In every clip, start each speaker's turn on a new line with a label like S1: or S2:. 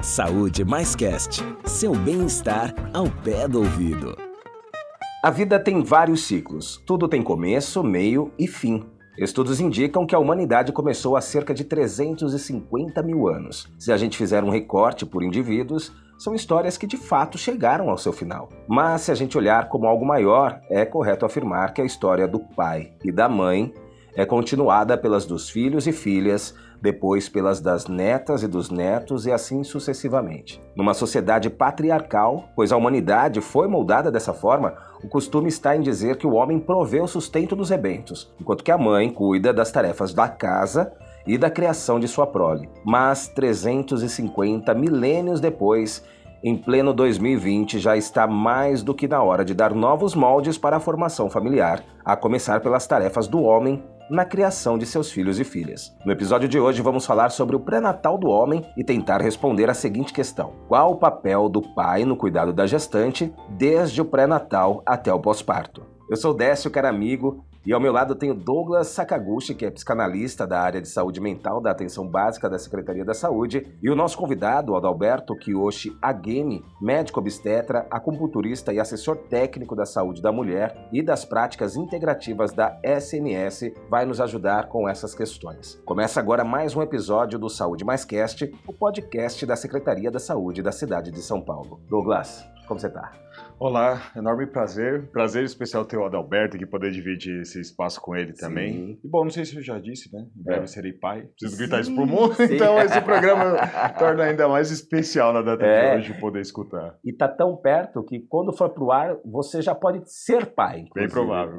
S1: Saúde Mais Cast, seu bem-estar ao pé do ouvido.
S2: A vida tem vários ciclos, tudo tem começo, meio e fim. Estudos indicam que a humanidade começou há cerca de 350 mil anos. Se a gente fizer um recorte por indivíduos, são histórias que de fato chegaram ao seu final. Mas se a gente olhar como algo maior, é correto afirmar que a história do pai e da mãe é continuada pelas dos filhos e filhas, depois pelas das netas e dos netos e assim sucessivamente. Numa sociedade patriarcal, pois a humanidade foi moldada dessa forma, o costume está em dizer que o homem provê o sustento dos rebentos, enquanto que a mãe cuida das tarefas da casa e da criação de sua prole. Mas 350 milênios depois, em pleno 2020, já está mais do que na hora de dar novos moldes para a formação familiar, a começar pelas tarefas do homem na criação de seus filhos e filhas. No episódio de hoje vamos falar sobre o pré-natal do homem e tentar responder a seguinte questão: qual o papel do pai no cuidado da gestante, desde o pré-natal até o pós-parto? Eu sou Décio Caramigo e ao meu lado tenho Douglas Sakaguchi, que é psicanalista da área de saúde mental da Atenção Básica da Secretaria da Saúde, e o nosso convidado, Adalberto Kiyoshi Agemi, médico obstetra, acupunturista e assessor técnico da saúde da mulher e das práticas integrativas da SNS, vai nos ajudar com essas questões. Começa agora mais um episódio do Saúde Mais Cast, o podcast da Secretaria da Saúde da cidade de São Paulo. Douglas, como você está?
S3: Olá, enorme prazer especial ter o Adalberto aqui, poder dividir esse espaço com ele também.
S2: Sim.
S3: E bom, não sei se eu já disse, né? Em breve serei pai, preciso gritar isso
S2: Sim,
S3: pro mundo,
S2: sim.
S3: então esse programa torna ainda mais especial na data de hoje poder escutar.
S2: E tá tão perto que quando for pro ar, você já pode ser pai, inclusive.
S3: Bem provável.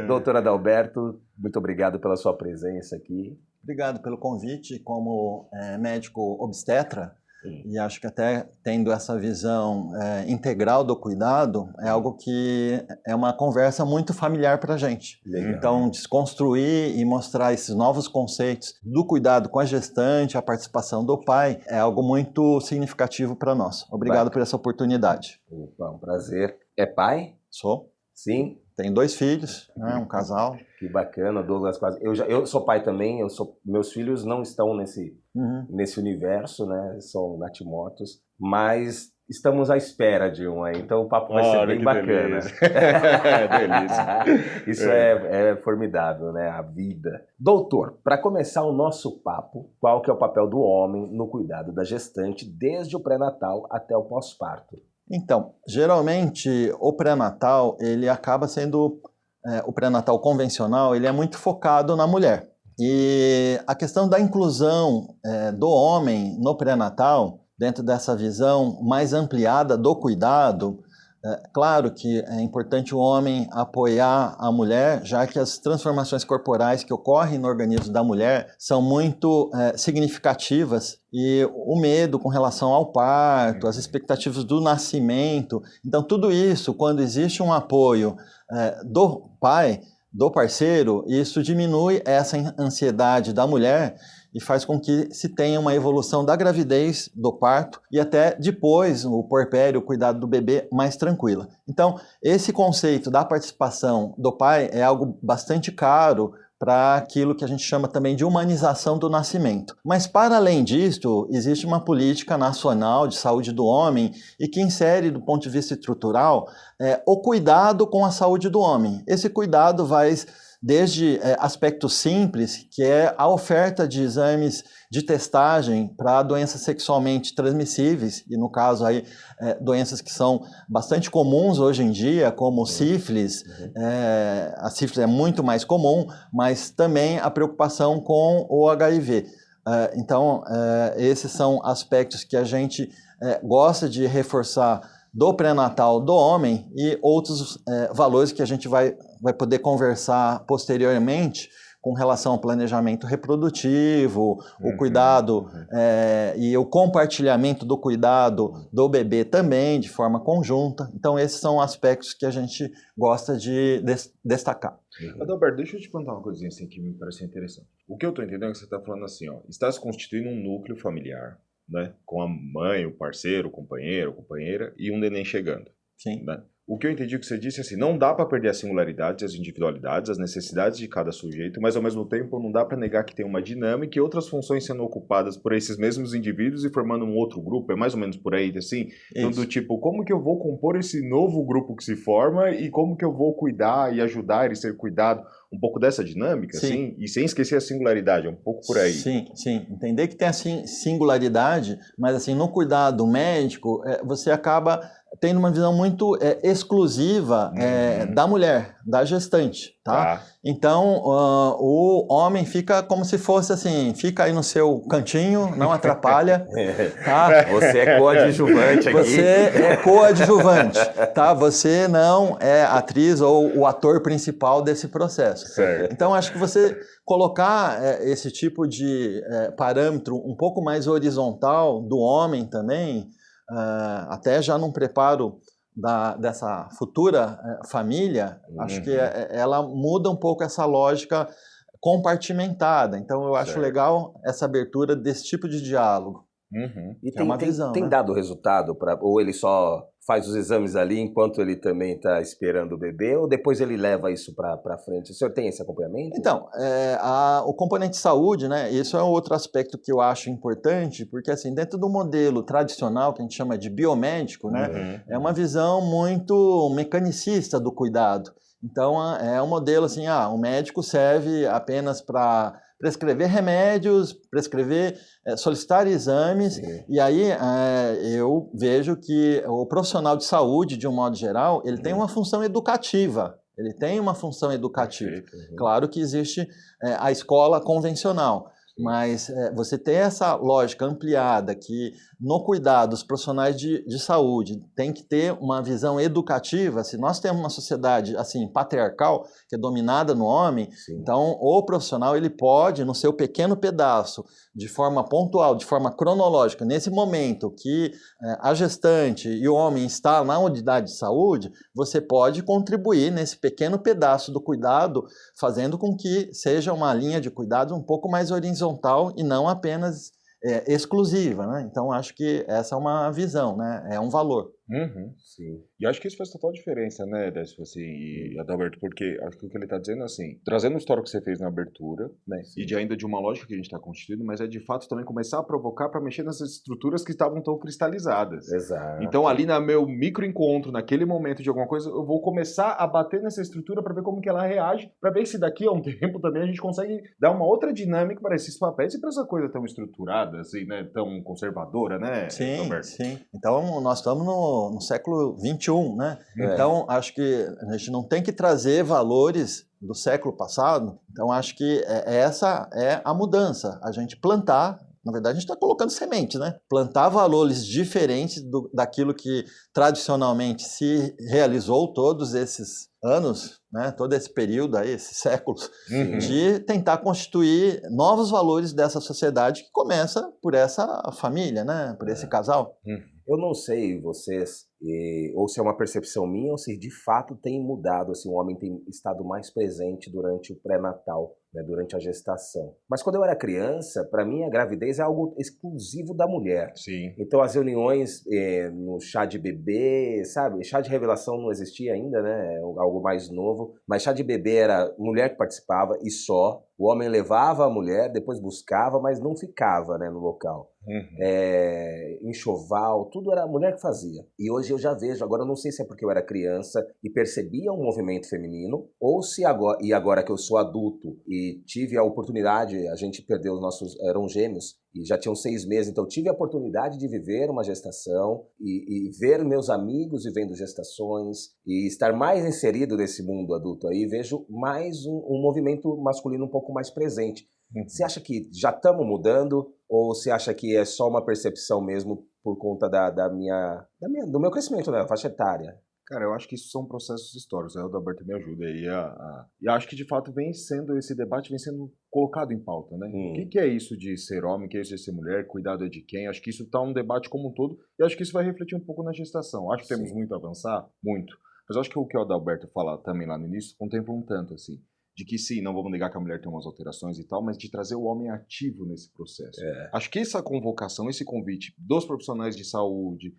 S2: Doutor Adalberto, muito obrigado pela sua presença aqui.
S4: Obrigado pelo convite. Como médico obstetra, e acho que até tendo essa visão integral do cuidado, é algo que é uma conversa muito familiar para a gente.
S2: Legal.
S4: Então, desconstruir e mostrar esses novos conceitos do cuidado com a gestante, a participação do pai, é algo muito significativo para nós. Obrigado por essa oportunidade.
S2: Opa, um prazer. É pai?
S4: Sou.
S2: Sim.
S4: Tenho 2 filhos, né, um casal.
S2: Que bacana, Douglas. Eu sou pai também, meus filhos não estão nesse universo, né? São natimortos, mas estamos à espera de um aí, então o papo vai ser bem bacana.
S3: Delícia.
S2: Isso é formidável, né? A vida. Doutor, para começar o nosso papo, qual que é o papel do homem no cuidado da gestante desde o pré-natal até o pós-parto?
S4: Então, geralmente o pré-natal, ele acaba sendo, o pré-natal convencional, ele é muito focado na mulher. E a questão da inclusão do homem no pré-natal, dentro dessa visão mais ampliada do cuidado, claro que é importante o homem apoiar a mulher, já que as transformações corporais que ocorrem no organismo da mulher são muito significativas, e o medo com relação ao parto, as expectativas do nascimento. Então, tudo isso, quando existe um apoio do pai, do parceiro, isso diminui essa ansiedade da mulher e faz com que se tenha uma evolução da gravidez, do parto e até depois o puerpério, o cuidado do bebê mais tranquila. Então, esse conceito da participação do pai é algo bastante caro para aquilo que a gente chama também de humanização do nascimento. Mas, para além disso, existe uma política nacional de saúde do homem e que insere, do ponto de vista estrutural, o cuidado com a saúde do homem. Esse cuidado vai desde aspectos simples, que é a oferta de exames de testagem para doenças sexualmente transmissíveis, e no caso aí doenças que são bastante comuns hoje em dia, como sífilis. A sífilis é muito mais comum, mas também a preocupação com o HIV. Então, esses são aspectos que a gente gosta de reforçar do pré-natal do homem e outros valores que a gente vai poder conversar posteriormente com relação ao planejamento reprodutivo, o cuidado e o compartilhamento do cuidado do bebê também, de forma conjunta. Então, esses são aspectos que a gente gosta de destacar.
S3: Adalberto, deixa eu te perguntar uma coisinha assim que me parece interessante. O que eu estou entendendo é que você está falando assim, ó, está se constituindo um núcleo familiar, né, com a mãe, o parceiro, o companheiro, a companheira e um neném chegando.
S4: sim.
S3: Né? O que eu entendi que você disse, assim, não dá para perder as singularidades, as individualidades, as necessidades de cada sujeito, mas ao mesmo tempo não dá para negar que tem uma dinâmica e outras funções sendo ocupadas por esses mesmos indivíduos e formando um outro grupo, é mais ou menos por aí, assim? Então, do tipo, como que eu vou compor esse novo grupo que se forma e como que eu vou cuidar e ajudar ele a ser cuidado? Um pouco dessa dinâmica,
S4: Sim.
S3: assim? E sem esquecer a singularidade, é um pouco por aí.
S4: Sim, sim. Entender que tem assim singularidade, mas assim, no cuidado médico, você acaba tendo uma visão muito exclusiva da mulher, da gestante, tá? Então, o homem fica como se fosse assim, fica aí no seu cantinho, não atrapalha, tá?
S2: Você é coadjuvante aqui.
S4: Você é coadjuvante, tá? Você não é atriz ou o ator principal desse processo.
S3: Certo.
S4: Então, acho que você colocar esse tipo de parâmetro um pouco mais horizontal do homem também, até já num preparo dessa futura família, acho que ela muda um pouco essa lógica compartimentada. Então, eu acho legal essa abertura desse tipo de diálogo.
S2: E
S4: é uma visão,
S2: tem
S4: né?
S2: dado resultado? Ou ele só faz os exames ali enquanto ele também está esperando o bebê, ou depois ele leva isso para frente? O senhor tem esse acompanhamento?
S4: Então, o componente de saúde, né, isso é outro aspecto que eu acho importante, porque assim, dentro do modelo tradicional, que a gente chama de biomédico, né, é uma visão muito mecanicista do cuidado. Então, é um modelo assim, o médico serve apenas para prescrever remédios, solicitar exames, e aí eu vejo que o profissional de saúde, de um modo geral, ele tem uma função educativa. Ele tem uma função educativa. Claro que existe a escola convencional, mas você ter essa lógica ampliada que no cuidado dos profissionais de saúde tem que ter uma visão educativa. Se nós temos uma sociedade assim patriarcal, que é dominada no homem, então o profissional ele pode, no seu pequeno pedaço, de forma pontual, de forma cronológica, nesse momento que a gestante e o homem está na unidade de saúde, você pode contribuir nesse pequeno pedaço do cuidado, fazendo com que seja uma linha de cuidado um pouco mais horizontal e não apenas exclusiva, né? Então, acho que essa é uma visão, né? É um valor.
S3: Sim. E acho que isso faz total diferença, né, Décio, assim, e Adalberto, porque acho que o que ele está dizendo é assim, trazendo o histórico que você fez na abertura, né, e ainda de uma lógica que a gente está constituindo, mas é de fato também começar a provocar para mexer nessas estruturas que estavam tão cristalizadas.
S2: Exato.
S3: Então, ali no meu microencontro, naquele momento de alguma coisa, eu vou começar a bater nessa estrutura para ver como que ela reage, para ver se daqui a um tempo também a gente consegue dar uma outra dinâmica para esses papéis e para essa coisa tão estruturada, assim, né, tão conservadora, né, Adalberto?
S4: Sim. Então, nós estamos no século XXI, né? Então, acho que a gente não tem que trazer valores do século passado. Então, acho que essa é a mudança. A gente plantar, na verdade, a gente está colocando semente, né? Plantar valores diferentes daquilo que tradicionalmente se realizou todos esses anos, né? Todo esse período aí, esses séculos, de tentar constituir novos valores dessa sociedade que começa por essa família, né? Por esse casal.
S2: Eu não sei vocês, ou se é uma percepção minha, ou se de fato tem mudado, assim, o homem tem estado mais presente durante o pré-natal, né, durante a gestação. Mas quando eu era criança, para mim a gravidez é algo exclusivo da mulher.
S3: Sim.
S2: Então as reuniões no chá de bebê, sabe? Chá de revelação não existia ainda, né? Algo mais novo. Mas chá de bebê era mulher que participava e só. O homem levava a mulher, depois buscava, mas não ficava, né, no local. Enxoval, tudo era a mulher que fazia. E hoje eu já vejo, agora eu não sei se é porque eu era criança e percebia um movimento feminino, ou se agora que eu sou adulto e tive a oportunidade, a gente perdeu os nossos, eram gêmeos, e já tinham 6 meses, então tive a oportunidade de viver uma gestação e ver meus amigos vivendo gestações e estar mais inserido nesse mundo adulto aí, vejo mais um movimento masculino um pouco mais presente. Você acha que já estamos mudando ou você acha que é só uma percepção mesmo por conta do meu crescimento, né, faixa etária?
S3: Cara, eu acho que isso são processos históricos, aí o Adalberto me ajuda aí e acho que de fato esse debate vem sendo colocado em pauta, né? O que é isso de ser homem, o que é isso de ser mulher, cuidado é de quem? Acho que isso está um debate como um todo e acho que isso vai refletir um pouco na gestação. Acho que temos muito a avançar, muito, mas acho que o que o Adalberto fala também lá no início contempla um tanto, assim, de que sim, não vamos negar que a mulher tem umas alterações e tal, mas de trazer o homem ativo nesse processo. Acho que essa convocação, esse convite dos profissionais de saúde,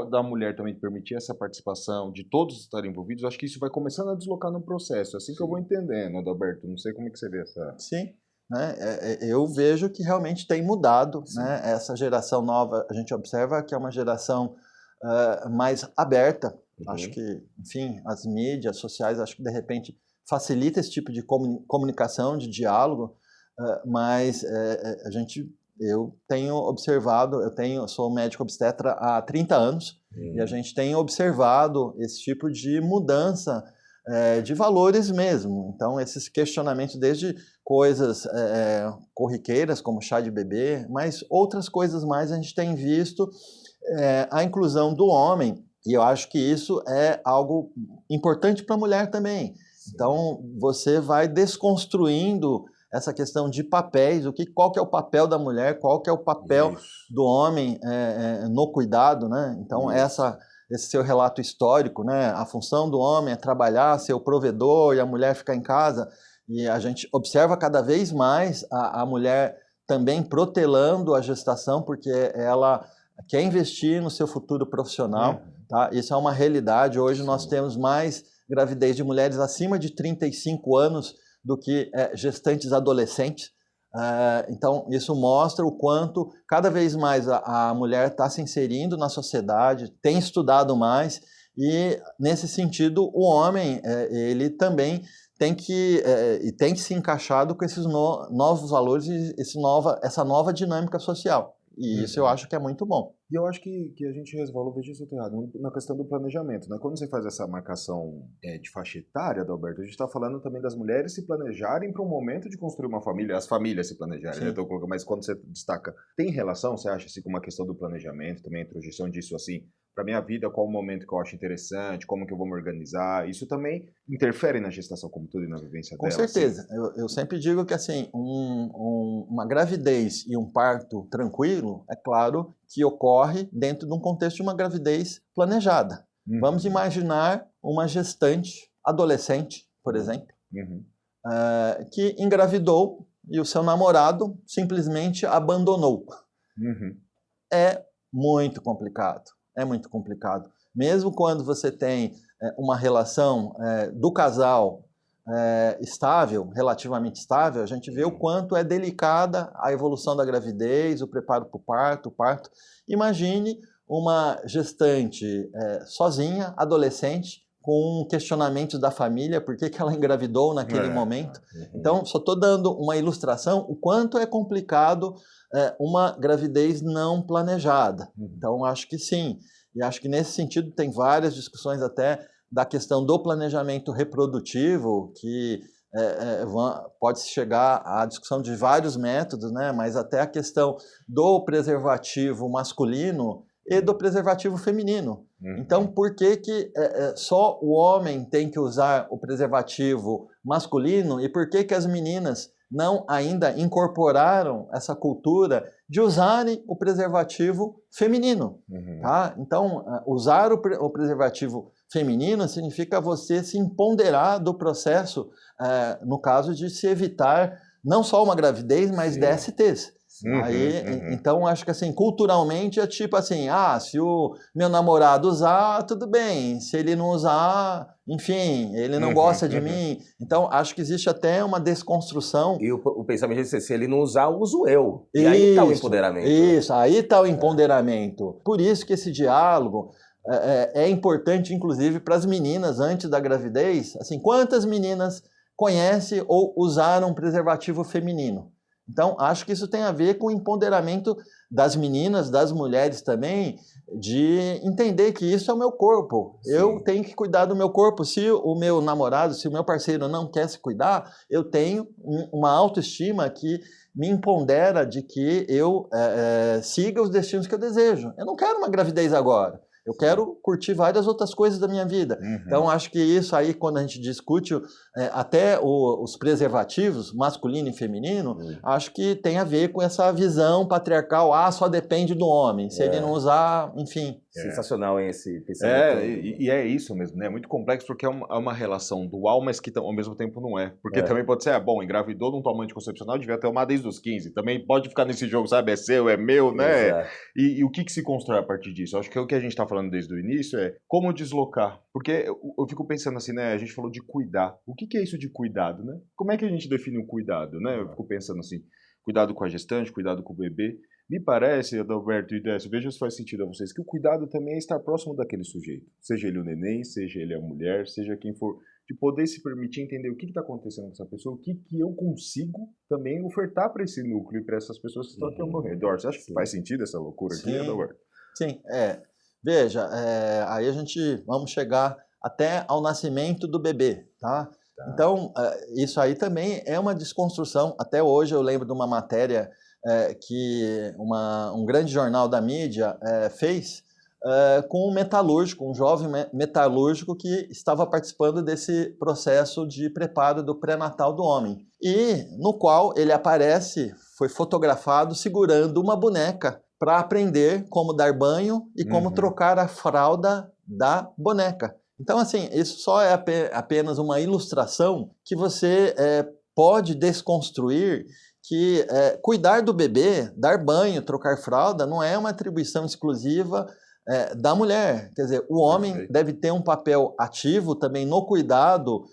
S3: da mulher também permitir essa participação, de todos estarem envolvidos, acho que isso vai começando a deslocar no processo. É assim que eu vou entendendo, Adalberto. Não sei como é que você vê essa...
S4: Sim. Né? Eu vejo que realmente tem mudado, né? Essa geração nova, a gente observa que é uma geração mais aberta. Acho que, enfim, as mídias sociais, acho que de repente facilita esse tipo de comunicação, de diálogo, mas eu tenho observado, eu sou médico obstetra há 30 anos, e a gente tem observado esse tipo de mudança de valores mesmo. Então, esses questionamentos, desde coisas corriqueiras, como chá de bebê, mas outras coisas mais, a gente tem visto a inclusão do homem, e eu acho que isso é algo importante para a mulher também. Então, você vai desconstruindo essa questão de papéis, qual que é o papel da mulher, qual que é o papel do homem no cuidado, né? Então, esse seu relato histórico, né? A função do homem é trabalhar, ser o provedor, e a mulher ficar em casa, e a gente observa cada vez mais a mulher também protelando a gestação, porque ela quer investir no seu futuro profissional, tá? Isso é uma realidade. Hoje nós temos mais gravidez de mulheres acima de 35 anos do que gestantes adolescentes. Então, isso mostra o quanto cada vez mais a mulher está se inserindo na sociedade, tem estudado mais, e nesse sentido o homem ele também tem que se encaixado com esses novos valores e essa nova dinâmica social. E isso eu acho que é muito bom.
S3: E eu acho que a gente resvala, veja se eu estou errado, na questão do planejamento, né? Quando você faz essa marcação de faixa etária, Adalberto, a gente está falando também das mulheres se planejarem para um momento de construir uma família, as famílias se planejarem, né? Mas quando você destaca, tem relação, você acha, assim, com uma questão do planejamento, também a introjeção disso, assim, para minha vida, qual o momento que eu acho interessante, como que eu vou me organizar, isso também interfere na gestação como tudo e na vivência dela?
S4: Com certeza. Assim? Eu sempre digo que, assim, uma gravidez e um parto tranquilo, é claro que ocorre dentro de um contexto de uma gravidez planejada. Vamos imaginar uma gestante adolescente, por exemplo, que engravidou e o seu namorado simplesmente abandonou. É muito complicado. É muito complicado. Mesmo quando você tem uma relação do casal estável, relativamente estável, a gente vê o quanto é delicada a evolução da gravidez, o preparo para o parto. Imagine uma gestante sozinha, adolescente, com questionamentos da família, por que ela engravidou naquele momento. Então, só estou dando uma ilustração, o quanto é complicado uma gravidez não planejada. Então, acho que sim. E acho que nesse sentido tem várias discussões até da questão do planejamento reprodutivo, que pode chegar à discussão de vários métodos, né? Mas até a questão do preservativo masculino e do preservativo feminino. Então, por que só o homem tem que usar o preservativo masculino e por que as meninas não ainda incorporaram essa cultura de usarem o preservativo feminino? Tá? Então, usar o preservativo feminino significa você se empoderar do processo, no caso de se evitar não só uma gravidez, mas DSTs. Então, acho que assim, culturalmente é tipo assim, se o meu namorado usar, tudo bem, se ele não usar, enfim, ele não gosta de mim. Então, acho que existe até uma desconstrução.
S2: E o pensamento é se ele não usar, uso eu. E aí está o empoderamento.
S4: Isso, aí está o empoderamento. Por isso que esse diálogo é importante, inclusive, para as meninas antes da gravidez. Assim, quantas meninas conhecem ou usaram preservativo feminino? Então, acho que isso tem a ver com o empoderamento das meninas, das mulheres também, de entender que isso é o meu corpo. Sim. Eu tenho que cuidar do meu corpo. Se o meu namorado, se o meu parceiro não quer se cuidar, eu tenho uma autoestima que me empodera de que eu siga os destinos que eu desejo. Eu não quero uma gravidez agora. Eu quero curtir várias outras coisas da minha vida. Então, acho que isso aí, quando a gente discute até os preservativos, masculino e feminino, acho que tem a ver com essa visão patriarcal, só depende do homem. Se ele não usar, enfim,
S2: Sensacional, hein, esse pensamento.
S3: E é isso mesmo, né? É muito complexo porque é uma relação dual, mas que ao mesmo tempo não é. Porque também pode ser, bom, engravidou de um toma anticoncepcional, devia ter uma desde os 15. Também pode ficar nesse jogo, sabe? É seu, é meu, né?
S2: Exato.
S3: E o que se constrói a partir disso? Eu acho que o que a gente está falando desde o início é como deslocar. Porque eu fico pensando assim, né? A gente falou de cuidar. O que é isso de cuidado, né? Como é que a gente define o cuidado, né? Eu fico pensando assim, cuidado com a gestante, cuidado com o bebê. Me parece, Adalberto e Décio, veja se faz sentido a vocês, que o cuidado também é estar próximo daquele sujeito. Seja ele o neném, seja ele a mulher, seja quem for. De poder se permitir entender o que está acontecendo com essa pessoa, o que eu consigo também ofertar para esse núcleo e para essas pessoas que estão aqui ao meu redor. Você acha que faz sentido essa loucura aqui, Adalberto?
S4: Sim, veja, aí a gente vamos chegar até ao nascimento do bebê, tá? Então, isso aí também é uma desconstrução. Até hoje eu lembro de uma matéria que um grande jornal da mídia fez com um metalúrgico, um jovem metalúrgico que estava participando desse processo de preparo do pré-natal do homem. E no qual ele aparece, foi fotografado segurando uma boneca para aprender como dar banho e como trocar a fralda da boneca. Então, assim, isso só é apenas uma ilustração que você pode desconstruir que cuidar do bebê, dar banho, trocar fralda, não é uma atribuição exclusiva da mulher. Quer dizer, o homem deve ter um papel ativo também no cuidado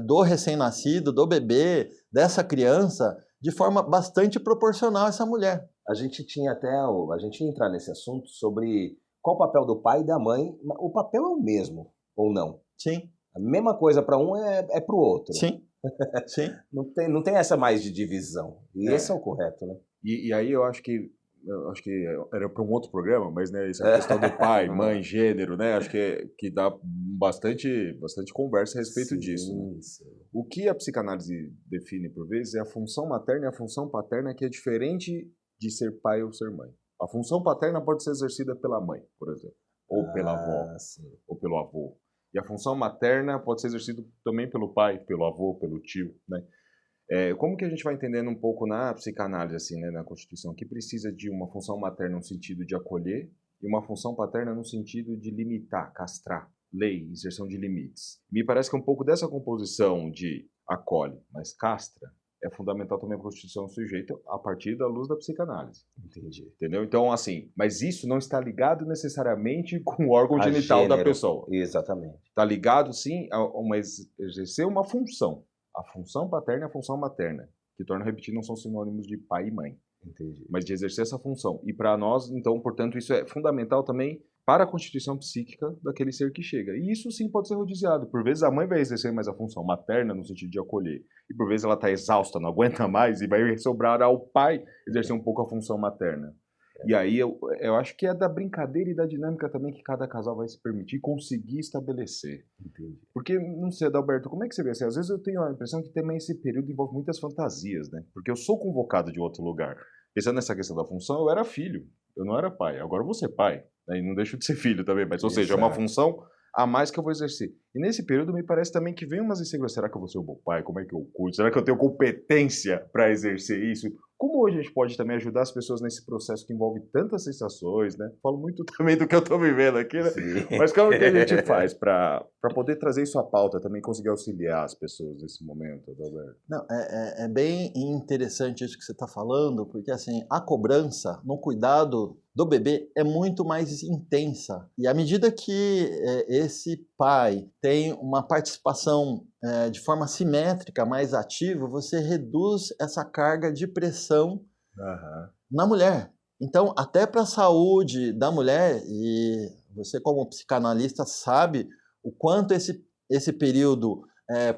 S4: do recém-nascido, do bebê, dessa criança, de forma bastante proporcional a essa mulher.
S2: A gente ia entrar nesse assunto sobre qual o papel do pai e da mãe. O papel é o mesmo, ou não?
S4: Sim.
S2: A mesma coisa para um é para o outro.
S4: Sim. Sim.
S2: Não tem essa mais de divisão. E esse é o correto, né?
S3: E aí eu acho que era para um outro programa, mas né, essa questão do pai, mãe, gênero, né? Acho que dá bastante conversa a respeito disso. Né? O que a psicanálise define por vezes é a função materna e a função paterna, que é diferente de ser pai ou ser mãe. A função paterna pode ser exercida pela mãe, por exemplo, ou pela avó, ou pelo avô. E a função materna pode ser exercida também pelo pai, pelo avô, pelo tio, né? Como que a gente vai entendendo um pouco na psicanálise, assim, né, na Constituição, que precisa de uma função materna no sentido de acolher e uma função paterna no sentido de limitar, castrar, lei, inserção de limites. Me parece que um pouco dessa composição de acolhe, mas castra, é fundamental também a constituição do sujeito a partir da luz da psicanálise.
S2: Entendi.
S3: Entendeu? Então, assim, mas isso não está ligado necessariamente com o órgão genital da pessoa.
S2: Exatamente.
S3: Está ligado, sim, a exercer uma função. A função paterna e a função materna, que, torno a repetir, não são sinônimos de pai e mãe.
S2: Entendi.
S3: Mas de exercer essa função. E para nós, então, portanto, isso é fundamental também para a constituição psíquica daquele ser que chega. E isso sim pode ser rodiziado. Por vezes a mãe vai exercer mais a função materna no sentido de acolher. E por vezes ela está exausta, não aguenta mais e vai sobrar ao pai exercer um pouco a função materna. E aí eu acho que é da brincadeira e da dinâmica também que cada casal vai se permitir conseguir estabelecer.
S2: Entendi.
S3: Porque, não sei, Adalberto, como é que você vê? Assim, às vezes eu tenho a impressão que também esse período envolve muitas fantasias, né? Porque eu sou convocado de outro lugar. Pensando nessa questão da função, eu era filho, eu não era pai. Agora eu vou ser pai, né? E não deixo de ser filho também, mas, ou seja, é uma função a mais que eu vou exercer. E nesse período me parece também que vem umas inseguranças. Será que eu vou ser um bom pai? Como é que eu cuido? Será que eu tenho competência para exercer isso? Como hoje a gente pode também ajudar as pessoas nesse processo que envolve tantas sensações, né? Falo muito também do que eu estou vivendo aqui, né?
S2: Sim.
S3: Mas como que a gente faz para poder trazer isso à pauta, também conseguir auxiliar as pessoas nesse momento, Adalberto?
S4: Não, é bem interessante isso que você está falando, porque assim, a cobrança no cuidado do bebê é muito mais intensa. E à medida que esse pai tem uma participação de forma simétrica, mais ativa, você reduz essa carga de pressão na mulher. Então, até para a saúde da mulher, e você como psicanalista sabe o quanto esse período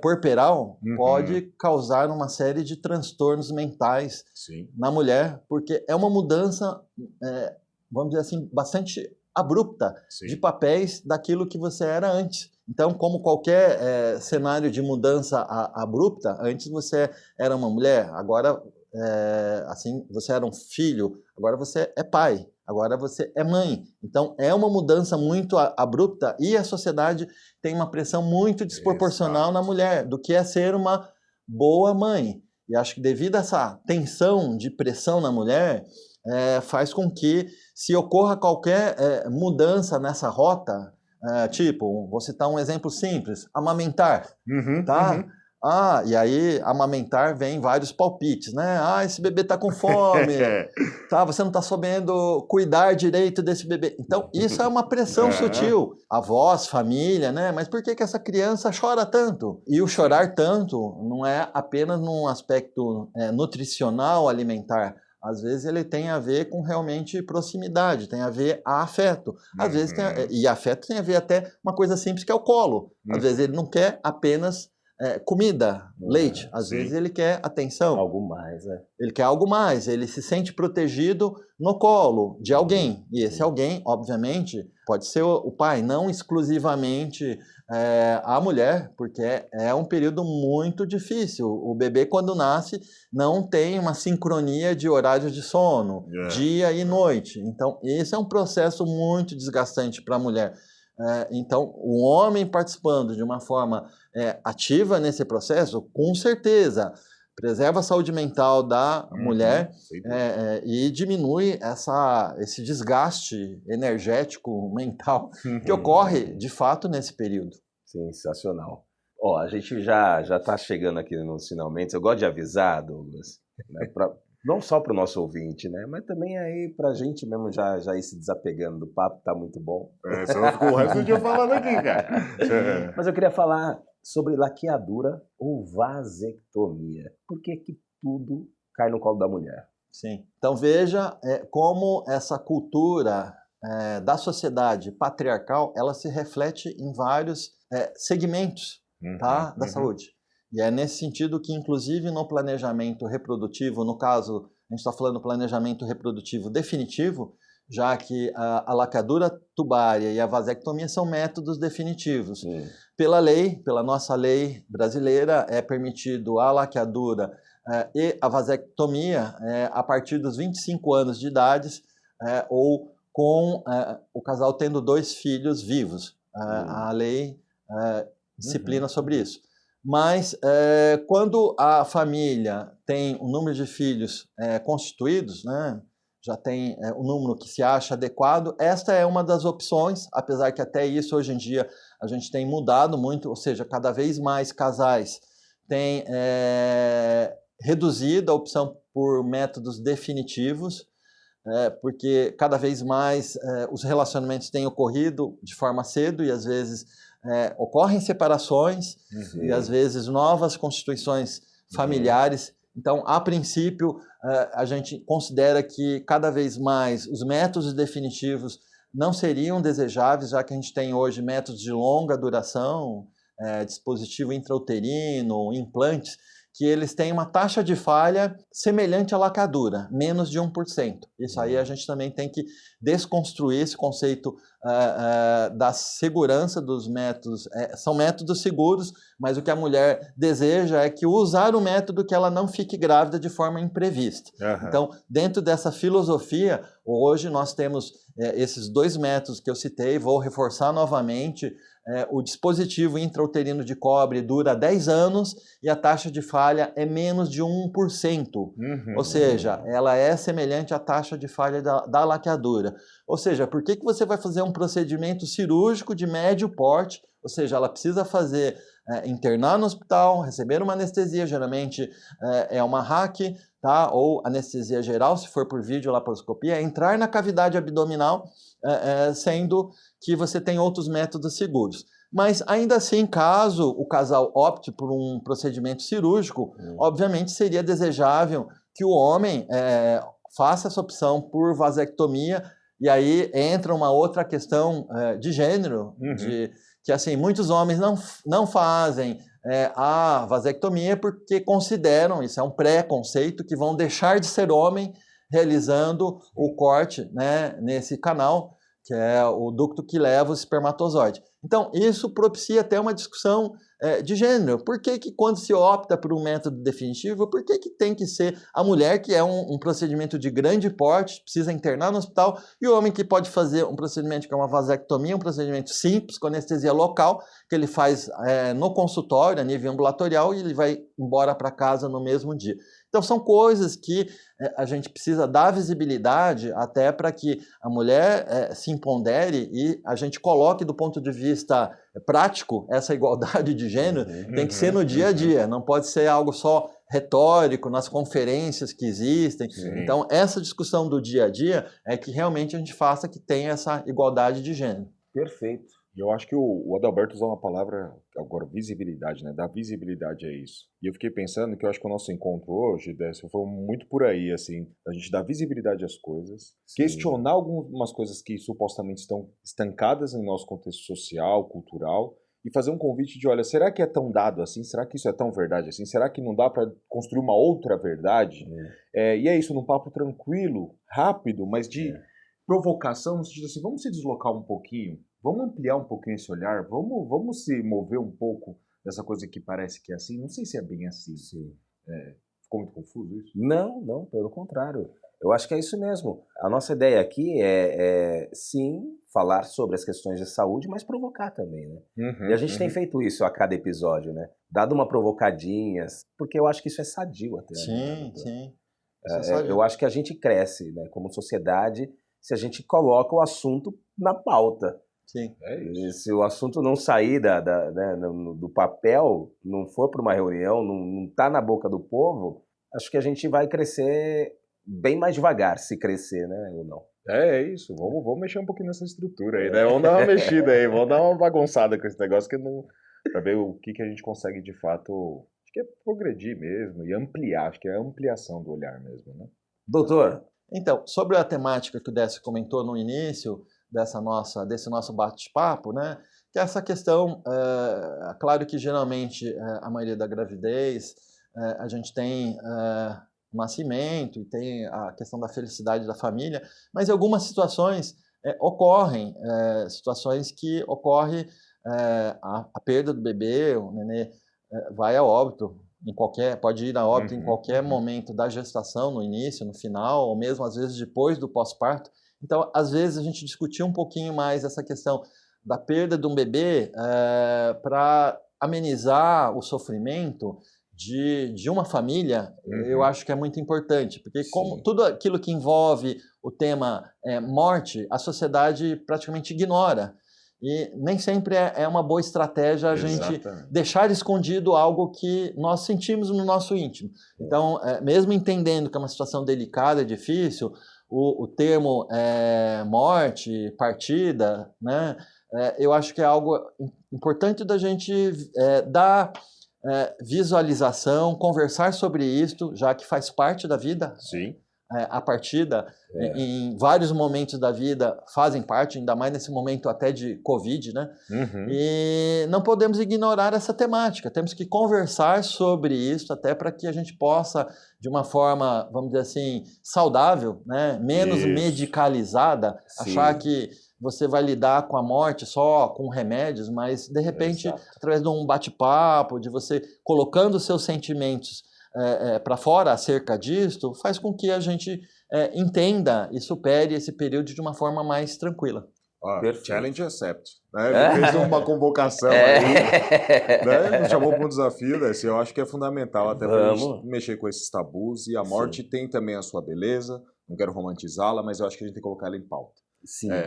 S4: puerperal pode causar uma série de transtornos mentais na mulher, porque é uma mudança, vamos dizer assim, bastante abrupta de papéis daquilo que você era antes. Então, como qualquer cenário de mudança abrupta, antes você era uma mulher, agora assim, você era um filho, agora você é pai, agora você é mãe. Então, é uma mudança muito abrupta e a sociedade tem uma pressão muito desproporcional na mulher do que é ser uma boa mãe. E acho que devido a essa tensão de pressão na mulher, faz com que, se ocorra qualquer mudança nessa rota, tipo, vou citar um exemplo simples, amamentar, tá? E aí amamentar vem vários palpites, né? Esse bebê tá com fome, tá? Você não tá sabendo cuidar direito desse bebê. Então, isso é uma pressão sutil. Avós, família, né? Mas por que essa criança chora tanto? E o chorar tanto não é apenas num aspecto nutricional, alimentar. Às vezes ele tem a ver com realmente proximidade, tem a ver a afeto. Às vezes e afeto tem a ver até uma coisa simples que é o colo. Às vezes ele não quer apenas comida, leite. Às vezes ele quer atenção.
S2: Algo mais,
S4: Ele quer algo mais. Ele se sente protegido no colo de alguém. E esse alguém, obviamente, pode ser o pai, não exclusivamente a mulher, porque é um período muito difícil. O bebê, quando nasce, não tem uma sincronia de horário de sono, dia e noite. Então, esse é um processo muito desgastante para a mulher. Então, o homem participando de uma forma ativa nesse processo, com certeza, preserva a saúde mental da mulher e diminui esse desgaste energético, mental, que ocorre, de fato, nesse período.
S2: Sensacional. A gente já está chegando aqui nos finalmente. Eu gosto de avisar, Douglas, né, não só para o nosso ouvinte, né, mas também aí para a gente mesmo já ir se desapegando do papo, tá muito bom.
S3: Senão ficou o resto do dia falando aqui, cara.
S2: Mas eu queria falar sobre laqueadura ou vasectomia. Por que tudo cai no colo da mulher?
S4: Sim. Então veja como essa cultura da sociedade patriarcal, ela se reflete em vários segmentos da saúde. E é nesse sentido que, inclusive, no planejamento reprodutivo, no caso, a gente está falando do planejamento reprodutivo definitivo, já que a laqueadura tubária e a vasectomia são métodos definitivos. Pela lei, pela nossa lei brasileira, é permitido a laqueadura e a vasectomia a partir dos 25 anos de idade ou com o casal tendo 2 filhos vivos. A lei disciplina sobre isso. Mas quando a família tem um número de filhos constituídos, né, já tem um número que se acha adequado, esta é uma das opções, apesar que até isso hoje em dia a gente tem mudado muito, ou seja, cada vez mais casais têm reduzido a opção por métodos definitivos, porque cada vez mais os relacionamentos têm ocorrido de forma cedo e às vezes ocorrem separações e às vezes novas constituições familiares. Então, a princípio, a gente considera que cada vez mais os métodos definitivos não seriam desejáveis, já que a gente tem hoje métodos de longa duração, dispositivo intrauterino, implantes, que eles têm uma taxa de falha semelhante à laqueadura, menos de 1%. Isso aí a gente também tem que desconstruir esse conceito da segurança dos métodos. São métodos seguros, mas o que a mulher deseja é que usar o método que ela não fique grávida de forma imprevista. Então, dentro dessa filosofia, hoje nós temos esses 2 métodos que eu citei, vou reforçar novamente. O dispositivo intrauterino de cobre dura 10 anos e a taxa de falha é menos de 1%. Ou seja, ela é semelhante à taxa de falha da laqueadura. Ou seja, por que você vai fazer um procedimento cirúrgico de médio porte? Ou seja, ela precisa internar no hospital, receber uma anestesia, geralmente é uma RAC, tá? Ou anestesia geral, se for por videolaparoscopia, entrar na cavidade abdominal, sendo que você tem outros métodos seguros. Mas ainda assim, caso o casal opte por um procedimento cirúrgico, obviamente seria desejável que o homem faça essa opção por vasectomia, e aí entra uma outra questão de gênero, que assim, muitos homens não fazem a vasectomia porque consideram, isso é um pré-conceito, que vão deixar de ser homem realizando o corte, né, nesse canal, que é o ducto que leva o espermatozoide. Então, isso propicia até uma discussão de gênero. Por que quando se opta por um método definitivo, por que tem que ser a mulher, que é um procedimento de grande porte, precisa internar no hospital, e o homem que pode fazer um procedimento que é uma vasectomia, um procedimento simples, com anestesia local, que ele faz no consultório, a nível ambulatorial, e ele vai embora para casa no mesmo dia. Então são coisas que a gente precisa dar visibilidade até para que a mulher se empodere e a gente coloque do ponto de vista prático essa igualdade de gênero, tem que ser no dia a dia, não pode ser algo só retórico, nas conferências que existem.
S3: Sim.
S4: Então essa discussão do dia a dia é que realmente a gente faça que tenha essa igualdade de gênero.
S2: Perfeito.
S3: E eu acho que o Adalberto usou uma palavra, agora, visibilidade, né? Dar visibilidade a isso. E eu fiquei pensando que eu acho que o nosso encontro hoje, Décio, foi muito por aí, assim, a gente dar visibilidade às coisas, questionar algumas coisas que supostamente estão estancadas no nosso contexto social, cultural, e fazer um convite de, olha, será que é tão dado assim? Será que isso é tão verdade assim? Será que não dá para construir uma outra verdade? E é isso, num papo tranquilo, rápido, mas de provocação, no sentido assim, vamos se deslocar um pouquinho, vamos ampliar um pouquinho esse olhar, vamos se mover um pouco dessa coisa que parece que é assim. Não sei se é bem assim. Ficou muito confuso isso?
S2: Não, pelo contrário. Eu acho que é isso mesmo. A nossa ideia aqui sim, falar sobre as questões de saúde, mas provocar também, né? E a gente tem feito isso a cada episódio, né? Dado uma provocadinha, porque eu acho que isso é sadio até.
S4: Sim,
S2: né?
S4: sim.
S2: Eu acho que a gente cresce, né, como sociedade, se a gente coloca o assunto na pauta.
S4: Sim.
S2: E se o assunto não sair do papel, não for para uma reunião, não está na boca do povo, acho que a gente vai crescer bem mais devagar, se crescer, né, ou não.
S3: É isso, vamos mexer um pouquinho nessa estrutura aí, né? Vamos dar uma mexida aí, vamos dar uma bagunçada com esse negócio para ver o que a gente consegue de fato, acho que é progredir mesmo e ampliar, acho que é a ampliação do olhar mesmo, né?
S2: Doutor.
S4: Então, sobre a temática que o Décio comentou no início desse nosso bate-papo, né? Que é essa questão, claro que geralmente a maioria da gravidez, a gente tem o nascimento e tem a questão da felicidade da família, mas em algumas situações ocorrem situações que ocorre a perda do bebê, o nenê vai a óbito, pode ir a óbito em qualquer momento da gestação, no início, no final, ou mesmo às vezes depois do pós-parto. Então, às vezes a gente discutiu um pouquinho mais essa questão da perda de um bebê para amenizar o sofrimento de uma família, eu acho que é muito importante, porque como tudo aquilo que envolve o tema morte, a sociedade praticamente ignora. E nem sempre é uma boa estratégia a gente deixar escondido algo que nós sentimos no nosso íntimo. Então, mesmo entendendo que é uma situação delicada, difícil, o termo morte, partida, né, eu acho que é algo importante da gente dar visualização, conversar sobre isso, já que faz parte da vida.
S3: Sim.
S4: A partida, em vários momentos da vida, fazem parte, ainda mais nesse momento até de Covid, né? E não podemos ignorar essa temática, temos que conversar sobre isso, até para que a gente possa, de uma forma, vamos dizer assim, saudável, né? Menos medicalizada, achar que você vai lidar com a morte só com remédios, mas, de repente, através de um bate-papo, de você colocando os seus sentimentos para fora acerca disto, faz com que a gente entenda e supere esse período de uma forma mais tranquila.
S3: Challenge accept. Né? Ele fez uma convocação aí, né? Nos chamou para um desafio, né? Eu acho que é fundamental até para a gente mexer com esses tabus, e a morte tem também a sua beleza, não quero romantizá-la, mas eu acho que a gente tem que colocar ela em pauta.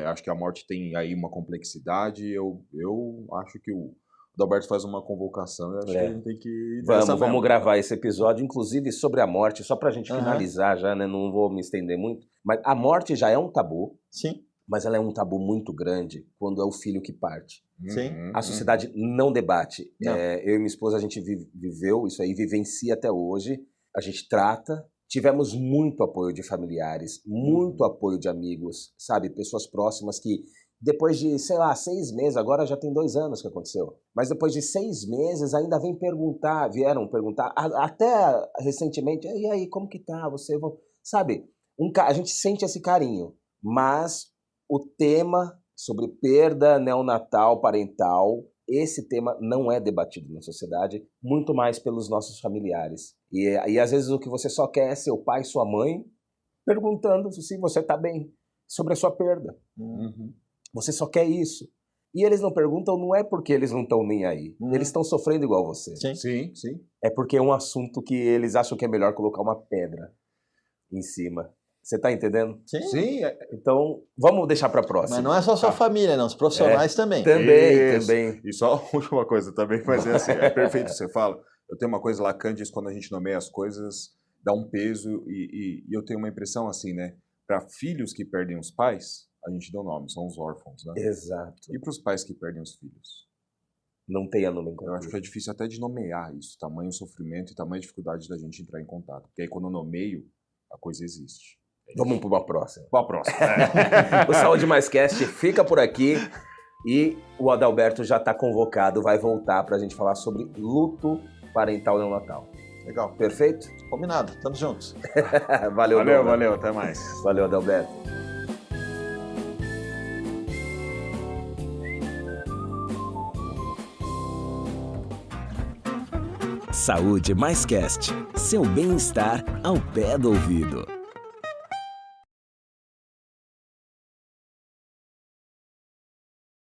S3: Acho que a morte tem aí uma complexidade, eu acho que o Adalberto faz uma convocação, eu acho que a gente tem que ir
S2: vamos gravar esse episódio, inclusive sobre a morte, só para a gente finalizar já, né? Não vou me estender muito, mas a morte já é um tabu.
S4: Sim.
S2: Mas ela é um tabu muito grande quando é o filho que parte.
S4: Sim.
S2: A sociedade não debate. Não. Eu e minha esposa, a gente viveu isso aí, vivencia até hoje, a gente trata. Tivemos muito apoio de familiares, muito apoio de amigos, sabe? Pessoas próximas que depois de, 6 meses, agora já tem 2 anos que aconteceu, mas depois de 6 meses ainda vieram perguntar, até recentemente, e aí, como que tá? Sabe, a gente sente esse carinho, mas o tema sobre perda neonatal, parental, esse tema não é debatido na sociedade, muito mais pelos nossos familiares. E às vezes o que você só quer é seu pai, sua mãe, perguntando se você está bem, sobre a sua perda. Você só quer isso. E eles não perguntam, não é porque eles não estão nem aí. Eles estão sofrendo igual você.
S3: Sim.
S2: É porque é um assunto que eles acham que é melhor colocar uma pedra em cima. Você tá entendendo?
S3: Sim.
S2: Então, vamos deixar pra próxima.
S4: Mas não é só sua família, não. Os profissionais também.
S2: Também.
S3: E só a última coisa também, mas assim, é perfeito o que você fala. Eu tenho uma coisa lá, Candice, quando a gente nomeia as coisas, dá um peso e eu tenho uma impressão assim, né? Para filhos que perdem os pais, a gente dá o nome, são os órfãos, né?
S2: Exato.
S3: E para os pais que perdem os filhos?
S2: Não tem a
S3: Eu
S2: nomenclatura.
S3: acho que é difícil até de nomear isso, tamanho sofrimento e tamanha dificuldade da gente entrar em contato. Porque aí quando eu nomeio, a coisa existe.
S2: Vamos para uma próxima.
S3: Para a próxima.
S2: O Saúde Mais Cast fica por aqui e o Adalberto já está convocado, vai voltar para a gente falar sobre luto parental neonatal.
S4: Legal.
S2: Perfeito?
S4: Combinado. Estamos juntos.
S2: Valeu, Adalberto.
S3: Valeu, até mais.
S2: Valeu, Adalberto.
S1: Saúde Mais Cast, seu bem-estar ao pé do ouvido.